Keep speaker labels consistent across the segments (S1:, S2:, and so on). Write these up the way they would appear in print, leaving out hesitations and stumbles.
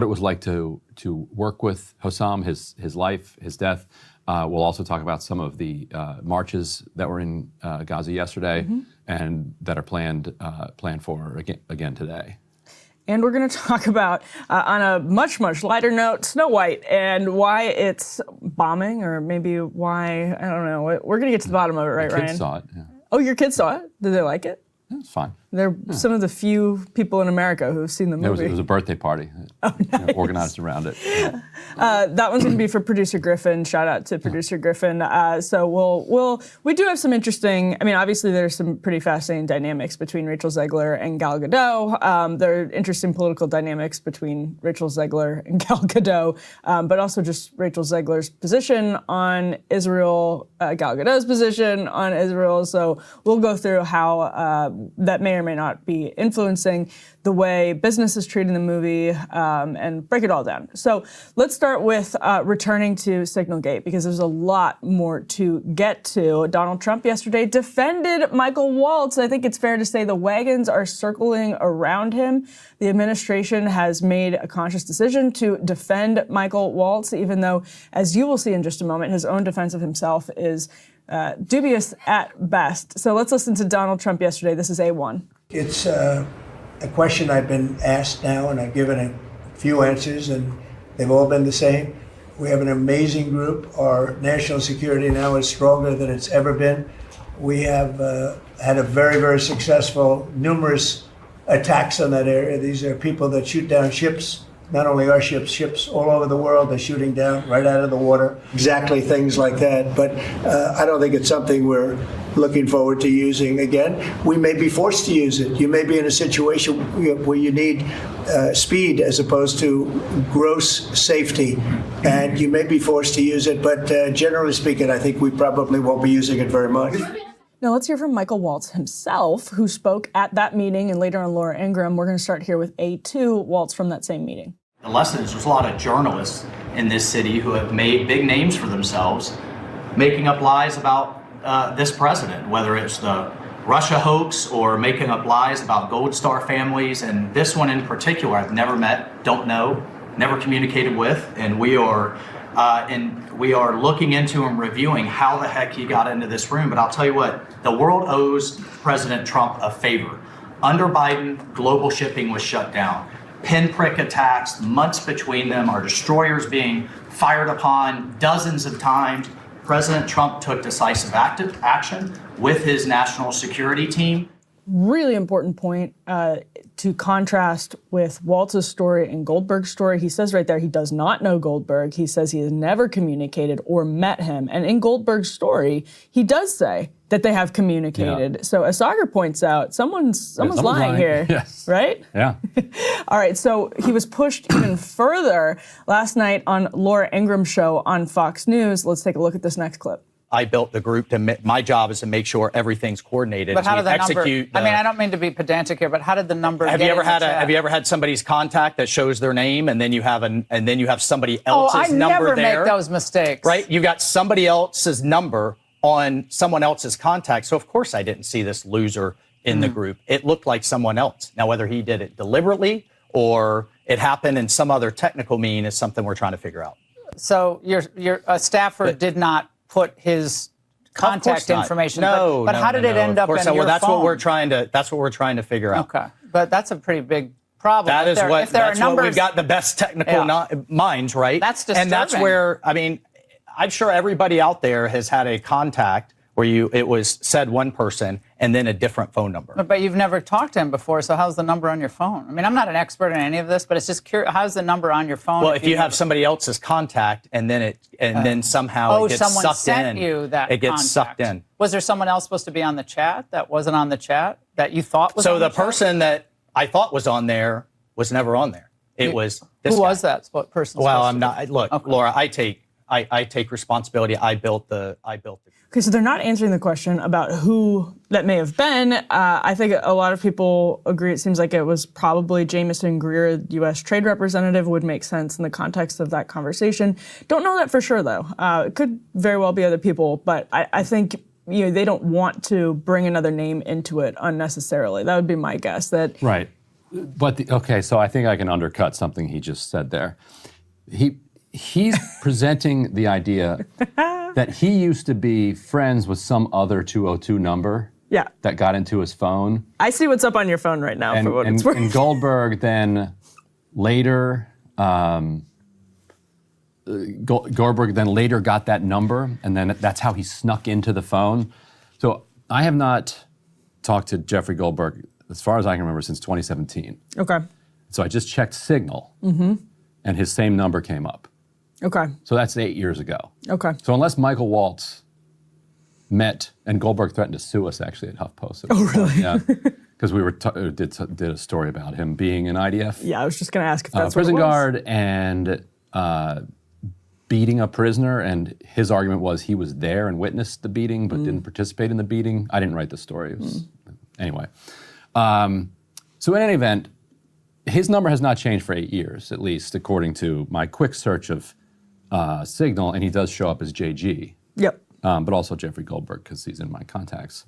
S1: what it was like to work with Hossam, his life, his death. We'll also talk about some of the marches that were in Gaza yesterday and that are planned for again today.
S2: And we're going to talk about, on a much, much lighter note, Snow White and why it's bombing, or maybe why, I don't know. We're going to get to the bottom of it, right, Ryan?
S1: My kids saw it, yeah.
S2: Oh, your kids saw it? Did they like it?
S1: Yeah, it's fine.
S2: They're some of the few people in America who've seen the movie.
S1: It was a birthday party.
S2: Nice.
S1: Organized around it. Yeah.
S2: That one's going to be for producer Griffin. Shout out to producer Griffin. So we do have some interesting. I mean, obviously there's some pretty fascinating dynamics between Rachel Zegler and Gal Gadot. There are interesting political dynamics between Rachel Zegler and Gal Gadot, but also just Rachel Zegler's position on Israel, Gal Gadot's position on Israel. So we'll go through how that may or may not be influencing the way business is treating the movie, and break it all down. So let's start with returning to Signalgate, because there's a lot more to get to. Donald Trump yesterday defended Michael Waltz. I think it's fair to say the wagons are circling around him. The administration has made a conscious decision to defend Michael Waltz, even though, as you will see in just a moment, his own defense of himself is dubious at best. So let's listen to Donald Trump yesterday. This is A1.
S3: It's a question I've been asked now, and I've given a few answers, and they've all been the same. We have an amazing group. Our national security now is stronger than it's ever been. We have had a very, very successful, numerous attacks on that area. These are people that shoot down ships. Not only our ships, ships all over the world, they're shooting down right out of the water. Exactly, things like that. But I don't think it's something we're looking forward to using again. We may be forced to use it. You may be in a situation where you need speed as opposed to gross safety, and you may be forced to use it. But generally speaking, I think we probably won't be using it very much.
S2: Now let's hear from Michael Waltz himself, who spoke at that meeting, and later on Laura Ingraham. We're going to start here with A2 Waltz from that same meeting.
S4: The lesson is there's a lot of journalists in this city who have made big names for themselves, making up lies about this president, whether it's the Russia hoax or making up lies about Gold Star families. And this one in particular, I've never met, don't know, never communicated with, and we are looking into and reviewing how the heck he got into this room. But I'll tell you what, the world owes President Trump a favor. Under Biden, global shipping was shut down. Pinprick attacks, months between them, our destroyers being fired upon dozens of times. President Trump took decisive action with his national security team.
S2: Really important point to contrast with Waltz's story and Goldberg's story. He says right there he does not know Goldberg. He says he has never communicated or met him. And in Goldberg's story, he does say that they have communicated. Yeah. So as Sagar points out, someone's lying here, yes. Right?
S1: Yeah.
S2: All right, so he was pushed even further last night on Laura Ingraham's show on Fox News. Let's take a look at this next clip.
S5: I built the group my job is to make sure everything's coordinated.
S6: But how did the number?
S5: I
S6: mean, I don't mean to be pedantic here, but how did the number?
S5: Have you ever had somebody's contact that shows their name, and then you have somebody else's number there?
S6: I never make those mistakes.
S5: Right? You got somebody else's number on someone else's contact. So of course I didn't see this loser in the group. It looked like someone else. Now whether he did it deliberately or it happened in some other technical mean is something we're trying to figure out.
S6: So your staffer did not put his contact information.
S5: No,
S6: but how did it end up in your phone?
S5: Well, that's what we're trying to figure out.
S6: Okay, but that's a pretty big problem.
S5: That's what we've got the best technical minds, right?
S6: That's disturbing.
S5: And that's where, I mean, I'm sure everybody out there has had a contact where it was said one person and then a different phone number.
S6: But you've never talked to him before, so how's the number on your phone? I mean, I'm not an expert in any of this, but it's just curious. How's the number on your phone?
S5: Well, if you have somebody else's contact and then somehow it gets sucked in.
S6: Oh, someone sent you that
S5: it gets sucked in.
S6: Was there someone else supposed to be on the chat that wasn't on the chat that you thought was on the chat?
S5: So the person that I thought was on there was never on there. It was this
S6: Who
S5: guy.
S6: was that? What person?
S5: Well, I'm not. Look, okay. Laura, I take responsibility. I built the.
S2: Okay, so they're not answering the question about who that may have been. I think a lot of people agree. It seems like it was probably Jamieson Greer, U.S. trade representative, would make sense in the context of that conversation. Don't know that for sure, though. It could very well be other people, but I think they don't want to bring another name into it unnecessarily. That would be my guess.
S1: Right. Okay, so I think I can undercut something he just said there. He's presenting the idea that he used to be friends with some other 202 number that got into his phone.
S2: I see what's up on your phone right now for what it's worth.
S1: And Goldberg then later, Goldberg then later got that number, and then that's how he snuck into the phone. So I have not talked to Jeffrey Goldberg, as far as I can remember, since 2017.
S2: Okay.
S1: So I just checked Signal, and his same number came up.
S2: Okay.
S1: So that's 8 years ago.
S2: Okay.
S1: So unless Michael Waltz met, and Goldberg threatened to sue us actually at HuffPost.
S2: Oh, really?
S1: Yeah, because we were did a story about him being an IDF.
S2: Yeah, I was just going to ask if that's
S1: prison
S2: what it was.
S1: guard and beating a prisoner, and his argument was he was there and witnessed the beating, but didn't participate in the beating. I didn't write the story. It was, anyway. So in any event, his number has not changed for 8 years, at least according to my quick search of Signal, and he does show up as JG.
S2: Yep.
S1: But also Jeffrey Goldberg, because he's in my contacts.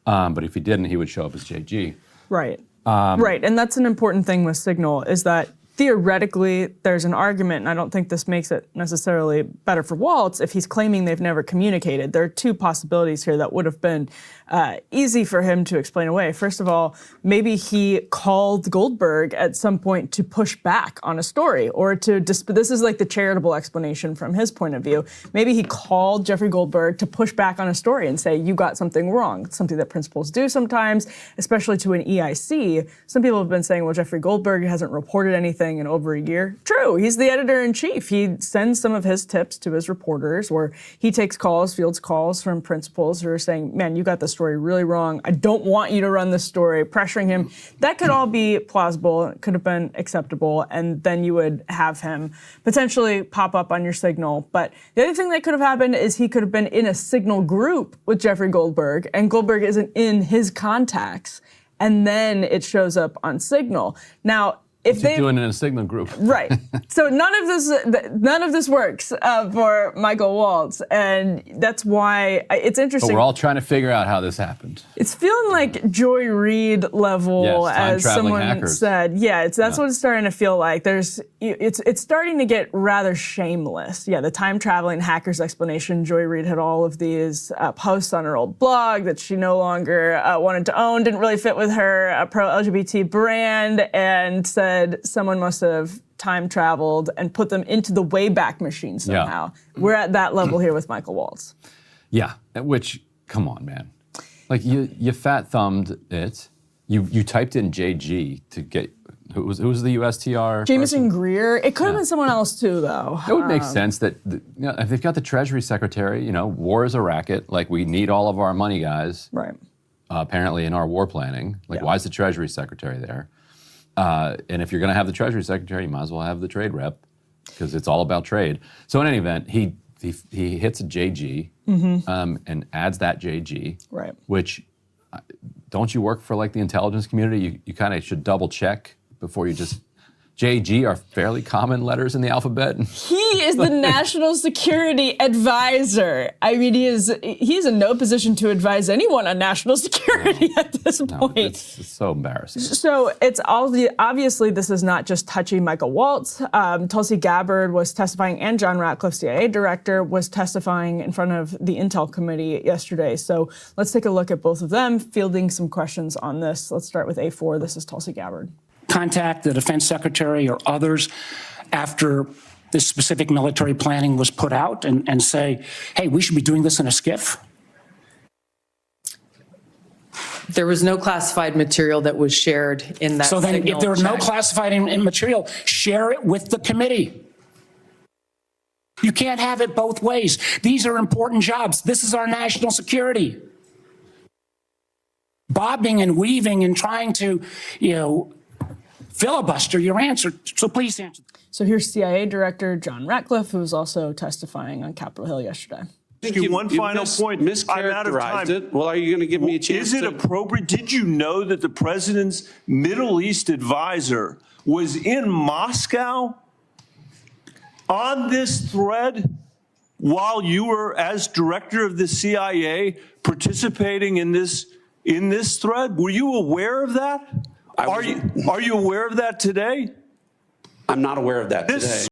S1: But if he didn't, he would show up as JG.
S2: Right. Right, and that's an important thing with Signal, is that theoretically, there's an argument, and I don't think this makes it necessarily better for Waltz if he's claiming they've never communicated. There are two possibilities here that would have been easy for him to explain away. First of all, maybe he called Goldberg at some point to push back on a story, or to this is like the charitable explanation from his point of view. Maybe he called Jeffrey Goldberg to push back on a story and say, you got something wrong. It's something that principals do sometimes, especially to an EIC. Some people have been saying, well, Jeffrey Goldberg hasn't reported anything in over a year. True, he's the editor-in-chief. He sends some of his tips to his reporters, or he takes calls, fields calls from principals who are saying, man, you got the story really wrong. I don't want you to run this story, pressuring him. That could all be plausible. It could have been acceptable, and then you would have him potentially pop up on your Signal. But the other thing that could have happened is he could have been in a Signal group with Jeffrey Goldberg, and Goldberg isn't in his contacts, and then it shows up on Signal. Now, if they're
S1: doing it in a Signal group.
S2: Right. So none of this works for Michael Waltz, and that's why it's interesting.
S1: But we're all trying to figure out how this happened.
S2: It's feeling like Joy Reid level,
S1: yes,
S2: as someone
S1: hackers.
S2: said. Yeah, that's what it's starting to feel like. It's starting to get rather shameless. Yeah, the time traveling hackers explanation. Joy Reid had all of these posts on her old blog that she no longer wanted to own. Didn't really fit with her pro-LGBT brand, and said someone must have time traveled and put them into the Wayback Machine somehow. Yeah. We're at that level here with Michael Waltz.
S1: Yeah, which, come on, man. Like, you fat-thumbed it. You typed in JG to get, who was the USTR
S2: Jameson
S1: person?
S2: Greer. It could have been someone else, too, though.
S1: It would make sense that, if they've got the Treasury Secretary, war is a racket. Like, we need all of our money guys.
S2: Right.
S1: Apparently in our war planning. Like, why is the Treasury Secretary there? And if you're going to have the Treasury Secretary, you might as well have the trade rep, because it's all about trade. So in any event, he hits a JG and adds that JG,
S2: right?
S1: Which, don't you work for like the intelligence community? You kind of should double check before you just. JG are fairly common letters in the alphabet.
S2: He is the national security advisor. I mean, he's in no position to advise anyone on national security at this point.
S1: It's so embarrassing.
S2: So it's obviously this is not just touchy Michael Waltz. Tulsi Gabbard was testifying, and John Ratcliffe, CIA director, was testifying in front of the Intel Committee yesterday. So let's take a look at both of them, fielding some questions on this. Let's start with A4. This is Tulsi Gabbard.
S7: Contact the defense secretary or others after this specific military planning was put out and say, hey, we should be doing this in a skiff?
S8: There was no classified material that was shared in that
S7: So then if there was no
S8: check.
S7: classified material, share it with the committee. You can't have it both ways. These are important jobs. This is our national security. Bobbing and weaving and trying to, filibuster your answer. So please answer.
S2: So here's CIA Director John Ratcliffe, who was also testifying on Capitol Hill yesterday.
S9: One final point. I'm out of time.
S10: It. Well, are you going to give me a chance?
S9: Is it appropriate? Did you know that the president's Middle East advisor was in Moscow on this thread while you were, as director of the CIA, participating in this thread? Were you aware of that? Are you aware of that today?
S10: I'm not aware of that
S9: This
S10: today.